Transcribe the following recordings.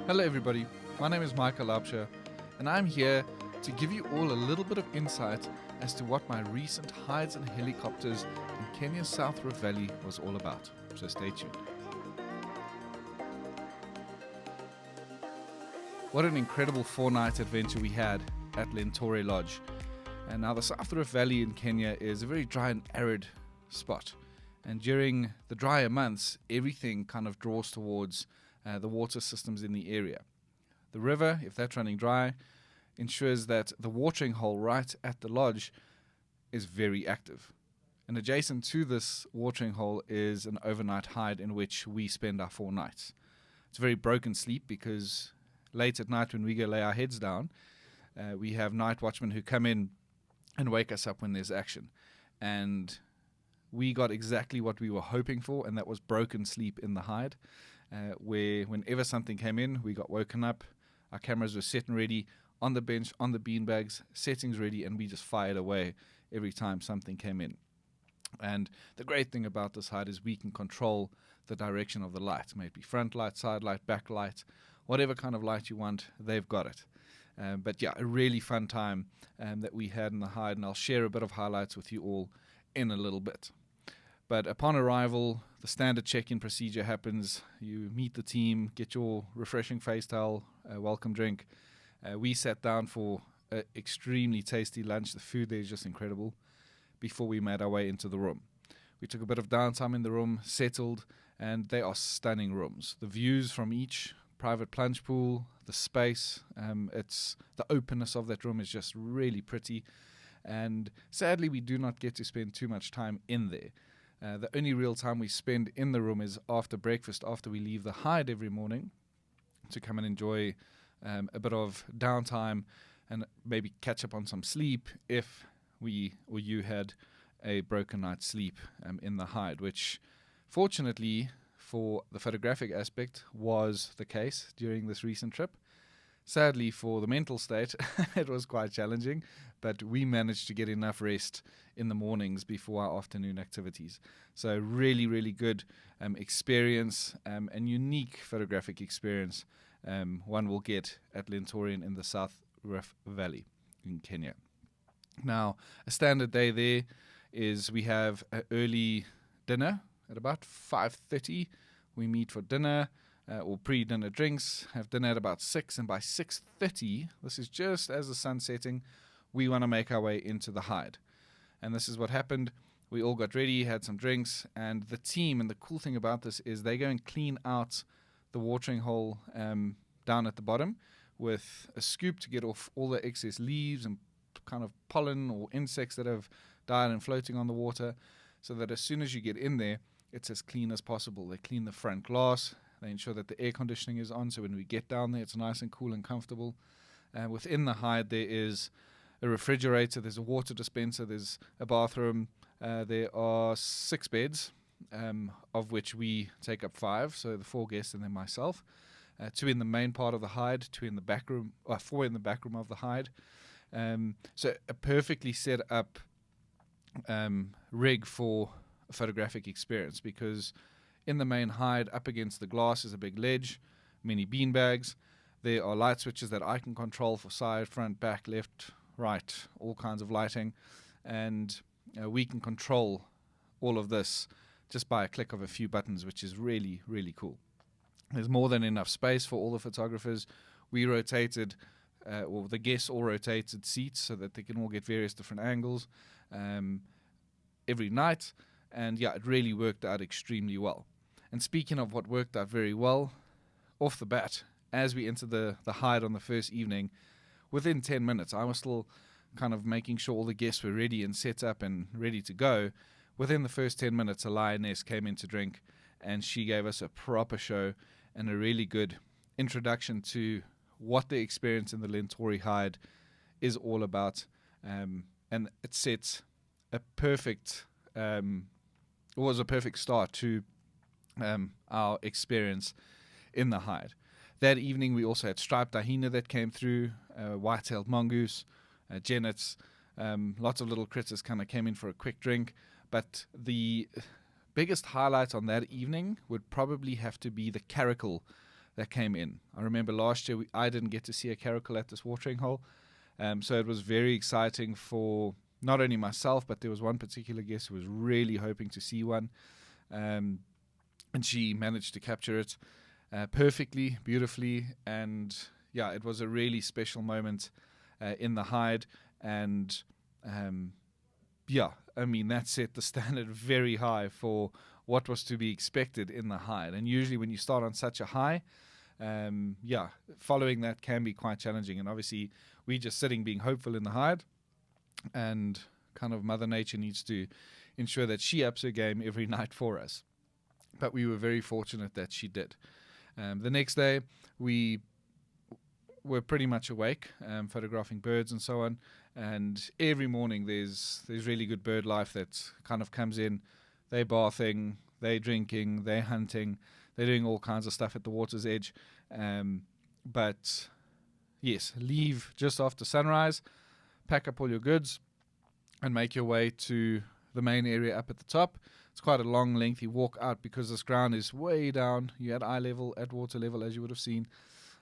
Hello everybody, my name is Michael Laubscher and I'm here to give you all a little bit of insight as to what my recent hides and helicopters in Kenya's South Rift Valley was all about, so stay tuned. What an incredible 4-night adventure we had at Lentor Lodge. And now the South Rift Valley in Kenya is a very dry and arid spot, and during the drier months everything kind of draws towards the water systems in the area. The river, if that's running dry, ensures that the watering hole right at the lodge is very active. And adjacent to this watering hole is an overnight hide in which we spend our 4 nights. It's a very broken sleep because late at night when we go lay our heads down, we have night watchmen who come in and wake us up when there's action. And we got exactly what we were hoping for, and that was broken sleep in the hide. Where whenever something came in, we got woken up, our cameras were set and ready, on the bench, on the beanbags, settings ready, and we just fired away every time something came in. And the great thing about this hide is we can control the direction of the light. May it be front light, side light, back light, whatever kind of light you want, they've got it. But yeah, a really fun time that we had in the hide, and I'll share a bit of highlights with you all in a little bit. But upon arrival, the standard check-in procedure happens. You meet the team, get your refreshing face towel, welcome drink. We sat down for an extremely tasty lunch. The food there is just incredible before we made our way into the room. We took a bit of downtime in the room, settled, and they are stunning rooms. The views from each private plunge pool, the space, it's the openness of that room is just really pretty. And sadly, we do not get to spend too much time in there. The only real time we spend in the room is after breakfast, after we leave the hide every morning, to come and enjoy a bit of downtime and maybe catch up on some sleep if we or you had a broken night's sleep in the hide, which fortunately for the photographic aspect was the case during this recent trip. Sadly for the mental state, it was quite challenging, but we managed to get enough rest in the mornings before our afternoon activities. So really, really good experience and unique photographic experience one will get at Lentor in the South Rift Valley in Kenya. Now, a standard day there is we have an early dinner at about 5:30. We meet for dinner. Or pre-dinner drinks, have dinner at about 6, and by 6:30, this is just as the sun's setting, we want to make our way into the hide. And this is what happened. We all got ready, had some drinks, and the team, and the cool thing about this is they go and clean out the watering hole down at the bottom with a scoop to get off all the excess leaves and kind of pollen or insects that have died and floating on the water, so that as soon as you get in there, it's as clean as possible. They clean the front glass. They ensure that the air conditioning is on, so when we get down there, it's nice and cool and comfortable. Within the hide, there is a refrigerator, there's a water dispenser, there's a bathroom. There are 6 beds, of which we take up 5, so the 4 guests and then myself. 2 in the main part of the hide, 2 in the back room, 4 in the back room of the hide. So a perfectly set up rig for a photographic experience, because in the main hide, up against the glass, is a big ledge, many bean bags. There are light switches that I can control for side, front, back, left, right, all kinds of lighting. And we can control all of this just by a click of a few buttons, which is really, really cool. There's more than enough space for all the photographers. We rotated, or the guests all rotated seats so that they can all get various different angles every night. And yeah, it really worked out extremely well. And speaking of what worked out very well, off the bat, as we entered the hide on the first evening, within 10 minutes, I was still kind of making sure all the guests were ready and set up and ready to go. Within the first 10 minutes, a lioness came in to drink, and she gave us a proper show and a really good introduction to what the experience in the Lentor hide is all about. And it sets a perfect, was a perfect start to our experience in the hide. That evening we also had striped hyena that came through, white-tailed mongoose, jennets, lots of little critters kind of came in for a quick drink. But the biggest highlight on that evening would probably have to be the caracal that came in. I remember last year I didn't get to see a caracal at this watering hole, so it was very exciting for not only myself, but there was one particular guest who was really hoping to see one, and she managed to capture it perfectly, beautifully, and yeah, it was a really special moment in the hide, and yeah, I mean, that set the standard very high for what was to be expected in the hide. And usually when you start on such a high, yeah, following that can be quite challenging. And obviously we're just sitting being hopeful in the hide, and kind of Mother Nature needs to ensure that she ups her game every night for us. But we were very fortunate that she did. The next day we were pretty much awake, photographing birds and so on. And every morning there's really good bird life that kind of comes in. They're bathing, they're drinking, they're hunting, they're doing all kinds of stuff at the water's edge. But yes, leave just after sunrise, pack up all your goods, and make your way to the main area up at the top. It's quite a long, lengthy walk out because this ground is way down. You're at eye level, at water level, as you would have seen,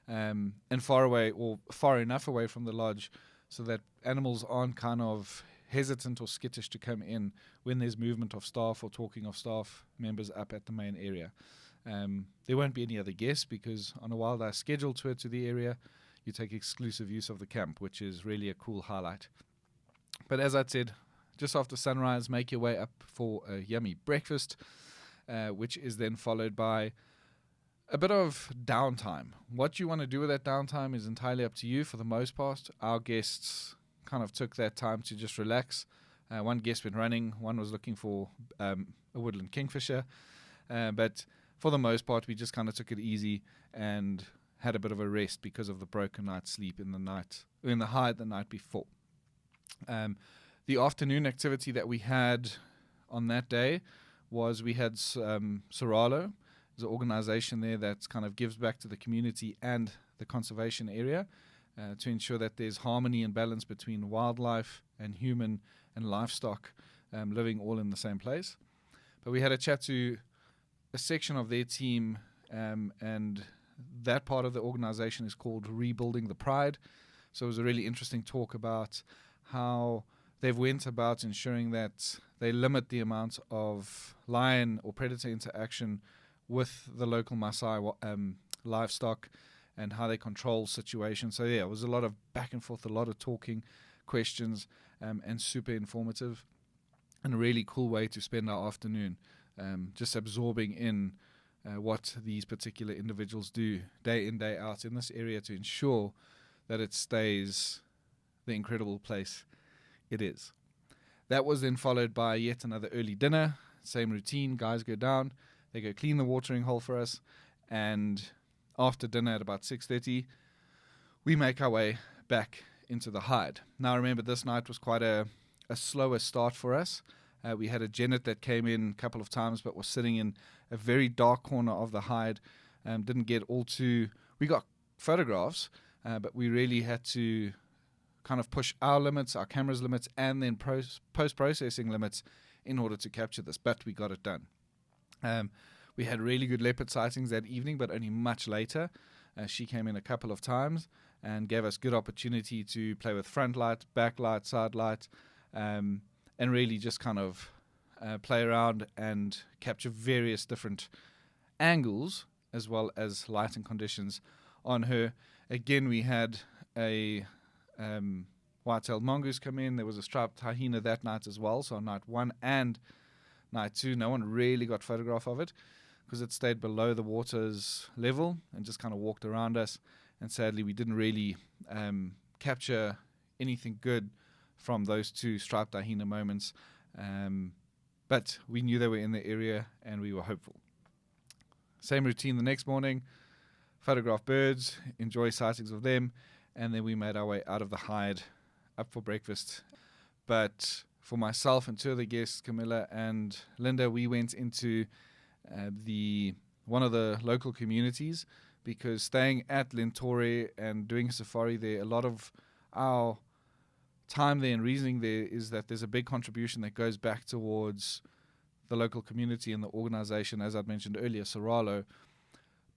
and far away, or far enough away from the lodge so that animals aren't kind of hesitant or skittish to come in when there's movement of staff or talking of staff members up at the main area. There won't be any other guests because on a wildlife scheduled tour to the area, you take exclusive use of the camp, which is really a cool highlight. But as I said, just after sunrise, make your way up for a yummy breakfast, which is then followed by a bit of downtime. What you want to do with that downtime is entirely up to you for the most part. Our guests kind of took that time to just relax. One guest went running, one was looking for a woodland kingfisher, but for the most part we just kind of took it easy and had a bit of a rest because of the broken night's sleep in the hide the night before. The afternoon activity that we had on that day was we had Soralo. There's an organization there that kind of gives back to the community and the conservation area to ensure that there's harmony and balance between wildlife and human and livestock living all in the same place. But we had a chat to a section of their team, and that part of the organization is called Rebuilding the Pride. So it was a really interesting talk about how they've went about ensuring that they limit the amount of lion or predator interaction with the local Masai livestock and how they control situations. So yeah, it was a lot of back and forth, a lot of talking, questions, and super informative, and a really cool way to spend our afternoon, just absorbing in what these particular individuals do day in, day out in this area to ensure that it stays the incredible place it is. That was then followed by yet another early dinner. Same routine, guys go down, they go clean the watering hole for us, and after dinner at about 6:30, we make our way back into the hide. Now remember, this night was quite a slower start for us. We had a genet that came in a couple of times but was sitting in a very dark corner of the hide. Didn't get all too... We got photographs, but we really had to kind of push our limits, our camera's limits, and then post-processing limits in order to capture this, but we got it done. We had really good leopard sightings that evening, but only much later. She came in a couple of times and gave us good opportunity to play with front light, back light, side light, and really just kind of play around and capture various different angles as well as lighting conditions on her. Again, we had a white-tailed mongoose come in. There was a striped hyena that night as well. So on night 1 and night 2, no one really got photograph of it because it stayed below the water's level and just kind of walked around us. And sadly, we didn't really capture anything good from those 2 striped hyena moments. But we knew they were in the area and we were hopeful. Same routine the next morning, photograph birds, enjoy sightings of them, and then we made our way out of the hide up for breakfast. But for myself and 2 other guests, Camilla and Linda, we went into one of the local communities because staying at Lentor and doing a safari there, a lot of our time there and reasoning there is that there's a big contribution that goes back towards the local community and the organization, as I'd mentioned earlier, Soralo,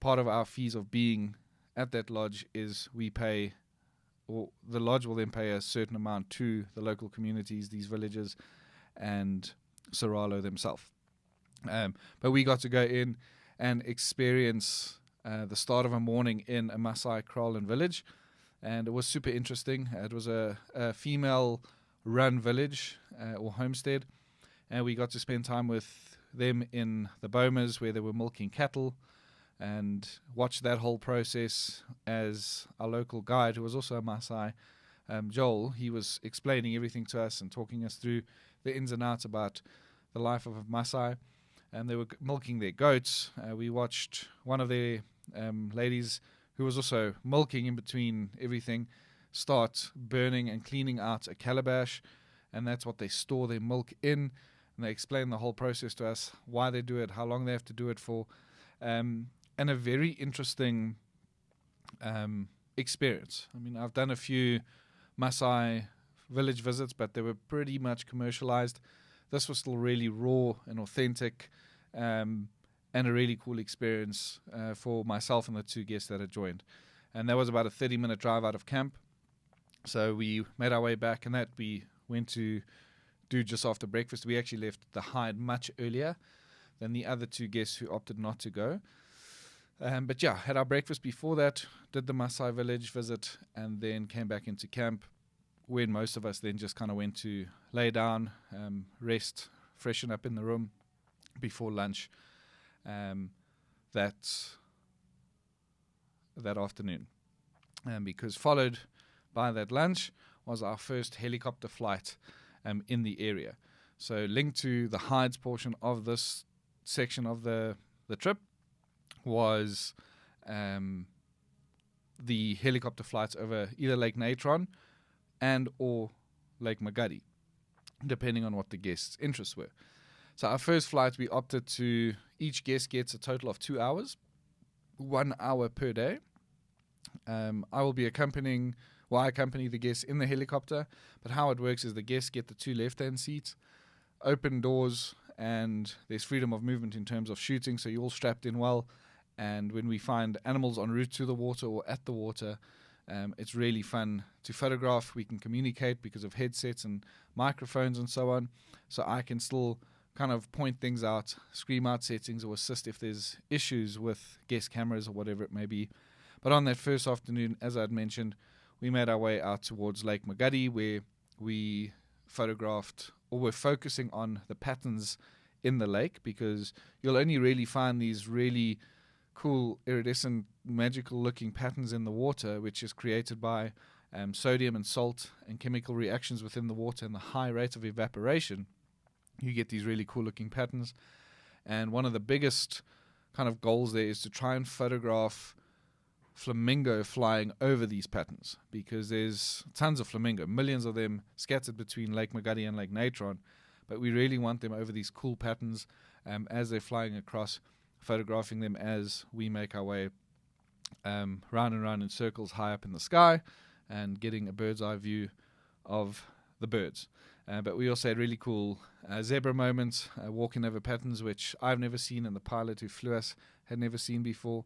part of our fees of being at that lodge is we pay, or the lodge will then pay a certain amount to the local communities, these villages, and Soralo themselves. But we got to go in and experience the start of a morning in a Masai kraal and village, and it was super interesting. It was a female-run village or homestead, and we got to spend time with them in the bomas where they were milking cattle, and watch that whole process as our local guide, who was also a Masai, Joel, he was explaining everything to us and talking us through the ins and outs about the life of a Masai. And they were milking their goats. We watched one of their ladies, who was also milking in between everything, start burning and cleaning out a calabash, and that's what they store their milk in. And they explained the whole process to us, why they do it, how long they have to do it for. And a very interesting experience. I mean, I've done a few Masai village visits, but they were pretty much commercialized. This was still really raw and authentic, and a really cool experience for myself and the two guests that had joined. And that was about a 30-minute drive out of camp. So we made our way back, and that we went to do just after breakfast. We actually left the hide much earlier than the other two guests who opted not to go. But yeah, had our breakfast before that, did the Masai village visit, and then came back into camp, when most of us then just kind of went to lay down, rest, freshen up in the room before lunch that afternoon. Because followed by that lunch was our first helicopter flight in the area. So linked to the hides portion of this section of the trip was the helicopter flights over either Lake Natron and or Lake Magadi, depending on what the guests' interests were. So our first flight, we opted to, each guest gets a total of 2 hours, 1 hour per day. I accompany the guests in the helicopter, but how it works is the guests get the two left-hand seats, open doors, and there's freedom of movement in terms of shooting, so you're all strapped in well. And when we find animals en route to the water or at the water, it's really fun to photograph. We can communicate because of headsets and microphones and so on. So I can still kind of point things out, scream out settings, or assist if there's issues with guest cameras or whatever it may be. But on that first afternoon, as I'd mentioned, we made our way out towards Lake Magadi, where we photographed, or we're focusing on the patterns in the lake, because you'll only really find these really cool, iridescent, magical-looking patterns in the water, which is created by sodium and salt and chemical reactions within the water and the high rate of evaporation. You get these really cool-looking patterns. And one of the biggest kind of goals there is to try and photograph flamingo flying over these patterns, because there's tons of flamingo, millions of them scattered between Lake Magadi and Lake Natron, but we really want them over these cool patterns as they're flying across, photographing them as we make our way round and round in circles high up in the sky and getting a bird's eye view of the birds. But we also had really cool zebra moments, walking over patterns which I've never seen, and the pilot who flew us had never seen before.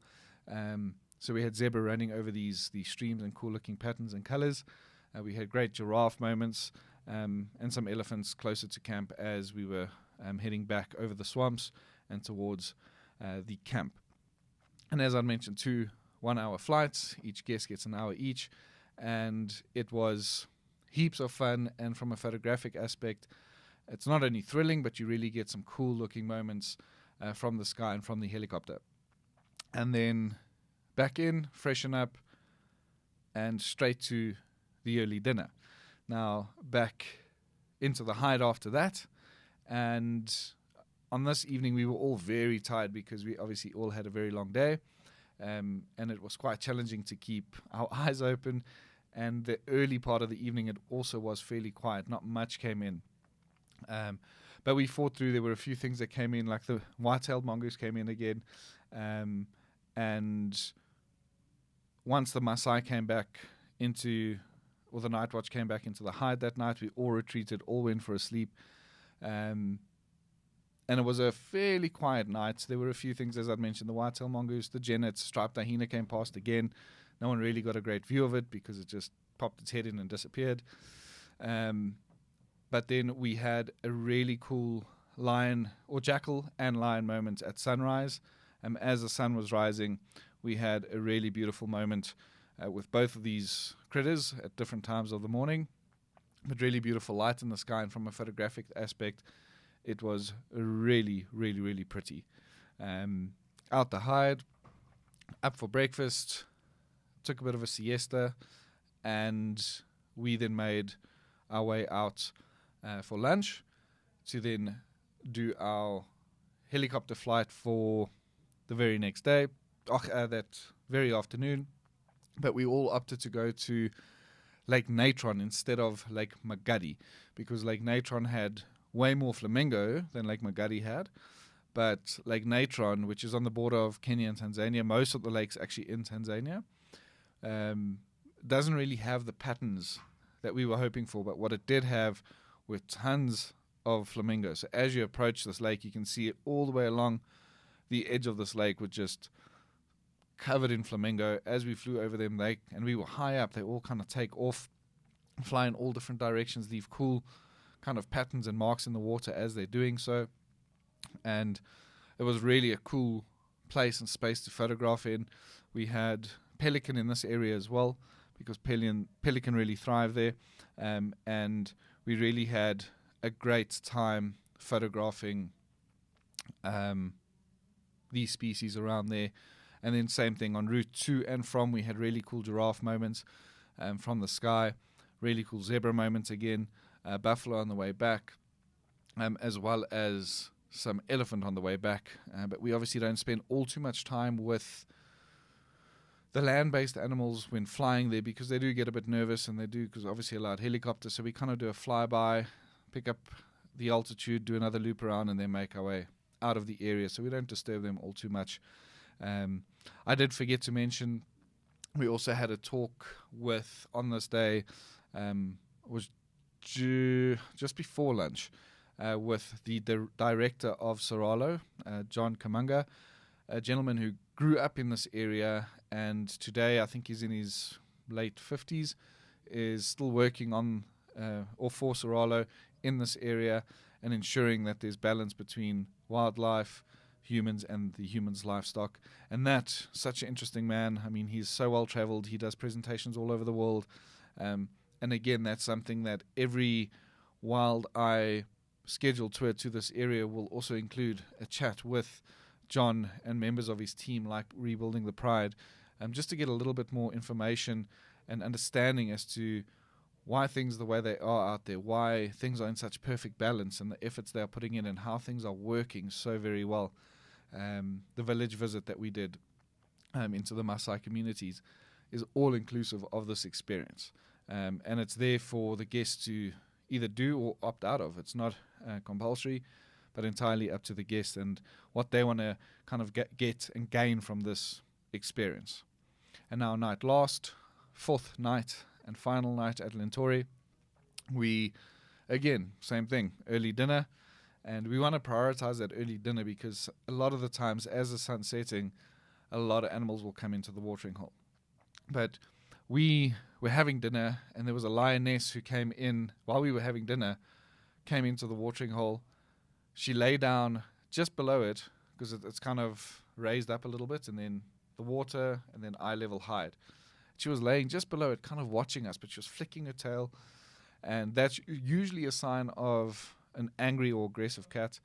So we had zebra running over these streams and cool looking patterns and colors. We had great giraffe moments and some elephants closer to camp as we were heading back over the swamps and towards the camp. And as I mentioned, 2 1-hour flights. Each guest gets an hour each, and it was heaps of fun. And from a photographic aspect, it's not only thrilling, but you really get some cool looking moments from the sky and from the helicopter. And then back in, freshen up, and straight to the early dinner. Now back into the hide after that, and on this evening we were all very tired because we obviously all had a very long day, and it was quite challenging to keep our eyes open. And the early part of the evening, it also was fairly quiet. Not much came in. But we fought through. There were a few things that came in, like the white-tailed mongoose came in again. And once the Masai came back into, or the night watch came back into the hide that night, we all retreated, all went for a sleep. And And it was a fairly quiet night. There were a few things, as I'd mentioned, the white-tailed mongoose, the genets, striped hyena came past again. No one really got a great view of it because it just popped its head in and disappeared. But then we had a really cool lion or jackal and lion moment at sunrise. As the sun was rising, we had a really beautiful moment with both of these critters at different times of the morning, but really beautiful light in the sky. And from a photographic aspect, it was really, really, really pretty. Out the hide, up for breakfast, took a bit of a siesta, and we then made our way out for lunch to then do our helicopter flight for the very next day, that very afternoon. But we all opted to go to Lake Natron instead of Lake Magadi, because Lake Natron had way more flamingo than Lake Magadi had. But Lake Natron, which is on the border of Kenya and Tanzania, most of the lakes actually in Tanzania, doesn't really have the patterns that we were hoping for. But what it did have were tons of flamingos. So as you approach this lake, you can see it all the way along the edge of this lake, with just covered in flamingo. As we flew over them, and we were high up, they all kind of take off, fly in all different directions, leave cool kind of patterns and marks in the water as they're doing so. And it was really a cool place and space to photograph in. We had pelican in this area as well, because pelican really thrive there. And we really had a great time photographing these species around there. And then same thing on route to and from, we had really cool giraffe moments from the sky, really cool zebra moments again, buffalo on the way back, as well as some elephant on the way back. But we obviously don't spend all too much time with the land-based animals when flying there, because they do get a bit nervous, and they do, because obviously allowed helicopter. So we kind of do a flyby, pick up the altitude, do another loop around, and then make our way out of the area. So we don't disturb them all too much. I did forget to mention, we also had a talk with, on this day, was just before lunch, with the director of Soralo, John Kamanga, a gentleman who grew up in this area, and today I think he's in his late 50s, is still working on or for Soralo in this area, and ensuring that there's balance between wildlife, humans, and the humans' livestock. And that, such an interesting man. I mean, he's so well traveled. He does presentations all over the world. And again, that's something that every Wild Eye scheduled tour to this area will also include a chat with John and members of his team, like Rebuilding the Pride, just to get a little bit more information and understanding as to why things the way they are out there, why things are in such perfect balance, and the efforts they are putting in, and how things are working so very well. The village visit that we did into the Masai communities is all inclusive of this experience. And it's there for the guests to either do or opt out of. It's not compulsory, but entirely up to the guest and what they want to kind of get and gain from this experience. And now night last, fourth night and final night at Lentor, we, again, same thing, early dinner. And we want to prioritize that early dinner, because a lot of the times as the sun's setting, a lot of animals will come into the watering hole. But we were having dinner, and there was a lioness who came in while we were having dinner, came into the watering hole. She lay down just below it, because it's kind of raised up a little bit, and then the water, and then eye level hide. She was laying just below it, kind of watching us, but she was flicking her tail. And that's usually a sign of an angry or aggressive cat.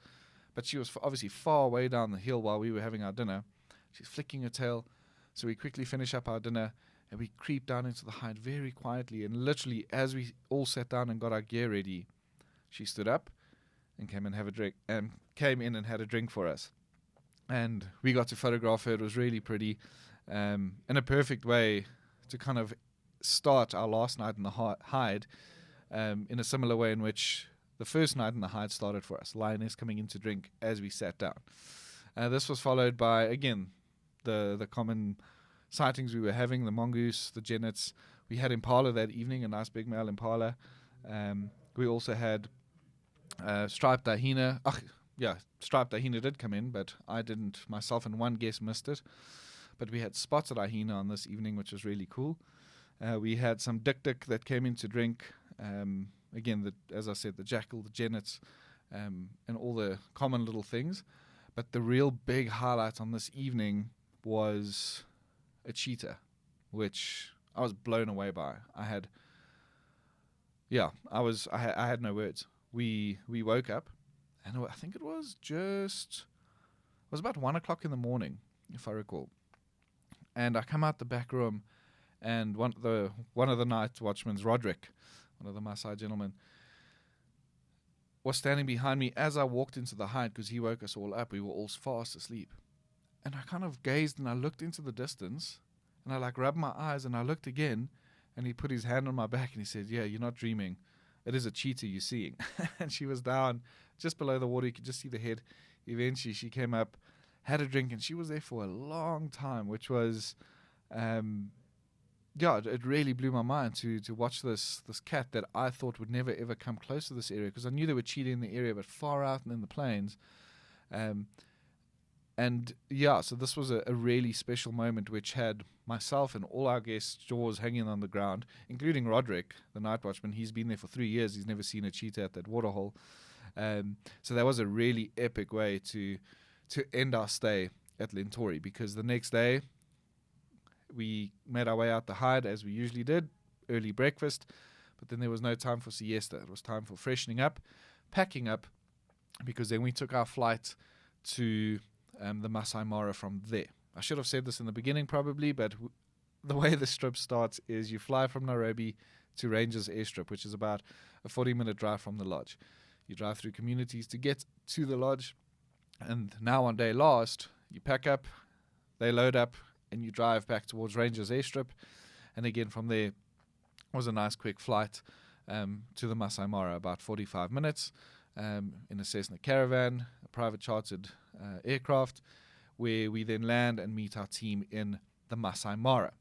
But she was obviously far away down the hill while we were having our dinner. She's flicking her tail. So we quickly finish up our dinner, and we creep down into the hide very quietly. And literally, as we all sat down and got our gear ready, she stood up and came in and had a drink for us. And we got to photograph her. It was really pretty, in a perfect way to kind of start our last night in the hide, in a similar way in which the first night in the hide started for us. Lioness coming in to drink as we sat down. This was followed by, again, the common sightings we were having, the mongoose, the genets. We had impala that evening, a nice big male impala. We also had striped hyena. striped hyena did come in, but I didn't. Myself and one guest missed it. But we had spotted hyena on this evening, which was really cool. We had some dik that came in to drink. Again, as I said, the jackal, the jennets, and all the common little things. But the real big highlight on this evening was a cheetah, which I was blown away by. I had no words. We woke up, and I think it was about 1 o'clock in the morning, if I recall. And I come out the back room, and one of the night watchmen, Roderick, one of the Masai gentlemen, was standing behind me as I walked into the hide, because he woke us all up. We were all fast asleep. And I kind of gazed and I looked into the distance, and I rubbed my eyes and I looked again, and he put his hand on my back and he said, "Yeah, you're not dreaming. It is a cheetah you're seeing." And she was down just below the water. You could just see the head. Eventually she came up, had a drink, and she was there for a long time, which was it really blew my mind to watch this cat that I thought would never ever come close to this area, because I knew there were cheetah in the area, but far out and in the plains. So this was a really special moment, which had myself and all our guests' jaws hanging on the ground, including Roderick, the night watchman. He's been there for 3 years. He's never seen a cheetah at that waterhole. So that was a really epic way to end our stay at Lentor, because the next day we made our way out the hide as we usually did, early breakfast, but then there was no time for siesta. It was time for freshening up, packing up, because then we took our flight to the Masai Mara from there. I should have said this in the beginning probably, but the way the strip starts is you fly from Nairobi to Rangers Airstrip, which is about a 40-minute drive from the lodge. You drive through communities to get to the lodge, and now on day last, you pack up, they load up, and you drive back towards Rangers Airstrip. And again, from there was a nice quick flight to the Masai Mara, about 45 minutes in a Cessna Caravan, a private chartered aircraft, where we then land and meet our team in the Masai Mara.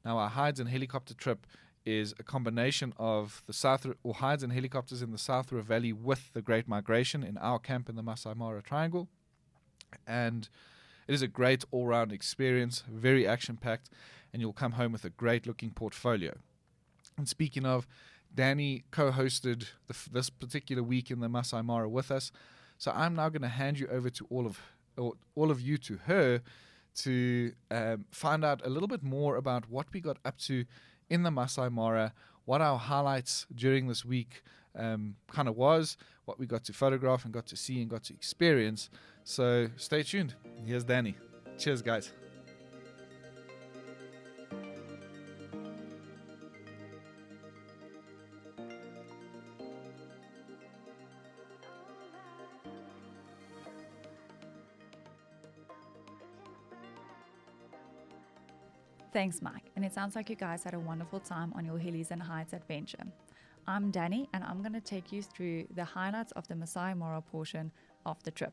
Now, our hides and helicopter trip is a combination of hides and helicopters in the South River Valley with the Great Migration in our camp in the Masai Mara Triangle. And it is a great all-round experience, very action-packed, and you'll come home with a great-looking portfolio. And speaking of, Danny co-hosted this particular week in the Masai Mara with us, so I'm now going to hand you over to all of you to her to find out a little bit more about what we got up to in the Masai Mara, what our highlights during this week kind of was, what we got to photograph and got to see and got to experience. So stay tuned. Here's Danny. Cheers, guys. Thanks, Mike, and it sounds like you guys had a wonderful time on your Hillies and Heights adventure. I'm Danny, and I'm going to take you through the highlights of the Masai Mara portion of the trip.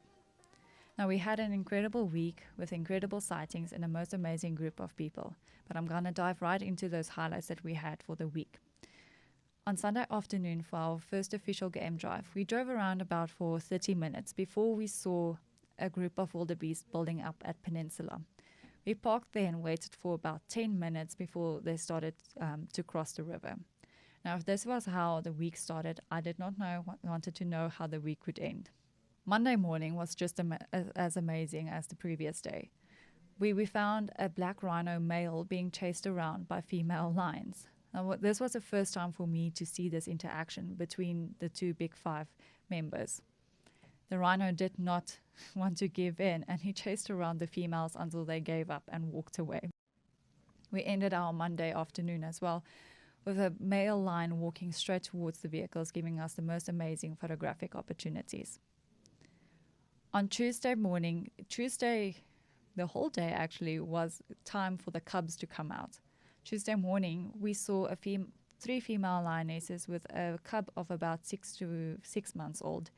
Now, we had an incredible week with incredible sightings and a most amazing group of people, but I'm going to dive right into those highlights that we had for the week. On Sunday afternoon, for our first official game drive, we drove around about for 30 minutes before we saw a group of wildebeest building up at Peninsula. We parked there and waited for about 10 minutes before they started to cross the river. Now, if this was how the week started, I did not wanted to know how the week would end. Monday morning was just as amazing as the previous day. We found a black rhino male being chased around by female lions. Now, this was the first time for me to see this interaction between the two Big Five members. The rhino did not want to give in, and he chased around the females until they gave up and walked away. We ended our Monday afternoon as well with a male lion walking straight towards the vehicles, giving us the most amazing photographic opportunities. On Tuesday morning, the whole day actually, was time for the cubs to come out. Tuesday morning, we saw 3 female lionesses with a cub of about 6 months old,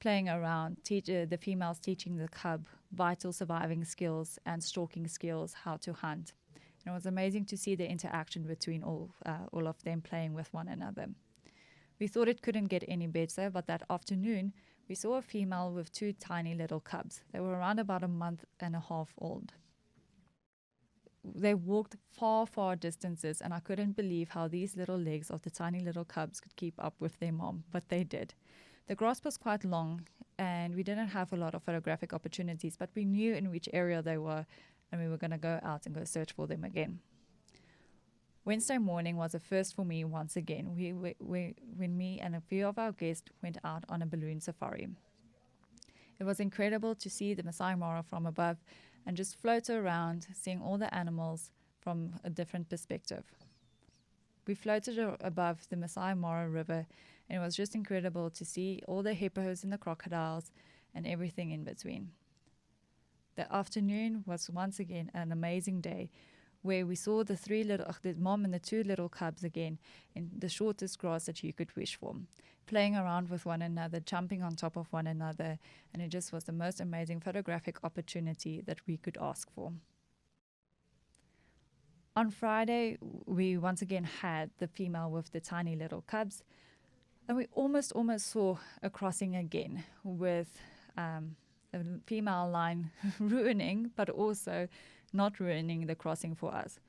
playing around, the females teaching the cub vital surviving skills and stalking skills, how to hunt. And it was amazing to see the interaction between all of them playing with one another. We thought it couldn't get any better, but that afternoon we saw a female with 2 tiny little cubs. They were around about a month and a half old. They walked far, far distances, and I couldn't believe how these little legs of the tiny little cubs could keep up with their mom, but they did. The grass was quite long, and we didn't have a lot of photographic opportunities, but we knew in which area they were, and we were going to go out and go search for them again. Wednesday morning was a first for me once again, when me and a few of our guests went out on a balloon safari. It was incredible to see the Masai Mara from above and just float around, seeing all the animals from a different perspective. We floated above the Masai Mara river, and it was just incredible to see all the hippos and the crocodiles and everything in between. The afternoon was once again an amazing day, where we saw the mom and the 2 little cubs again in the shortest grass that you could wish for, playing around with one another, jumping on top of one another, and it just was the most amazing photographic opportunity that we could ask for. On Friday, we once again had the female with the tiny little cubs, and we almost saw a crossing again with a female lion ruining, but also not ruining the crossing for us.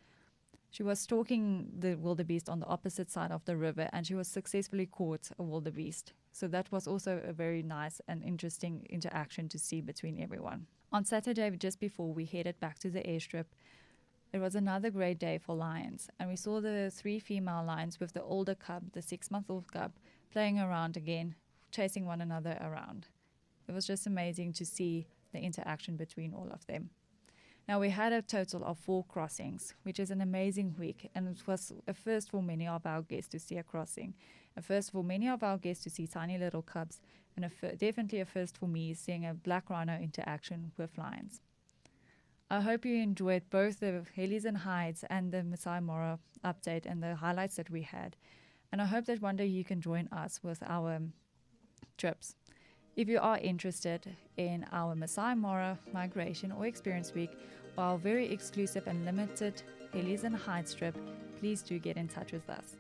She was stalking the wildebeest on the opposite side of the river, and she was successfully caught a wildebeest. So that was also a very nice and interesting interaction to see between everyone. On Saturday, just before we headed back to the airstrip, it was another great day for lions, and we saw the 3 female lions with the older cub, the 6-month-old cub, playing around again, chasing one another around. It was just amazing to see the interaction between all of them. Now, we had a total of 4 crossings, which is an amazing week, and it was a first for many of our guests to see a crossing, a first for many of our guests to see tiny little cubs, and definitely a first for me seeing a black rhino interaction with lions. I hope you enjoyed both the Helis and Hides and the Masai Mara update and the highlights that we had, and I hope that one day you can join us with our trips. If you are interested in our Masai Mara Migration or Experience Week, or our very exclusive and limited Helis and Hides trip, please do get in touch with us.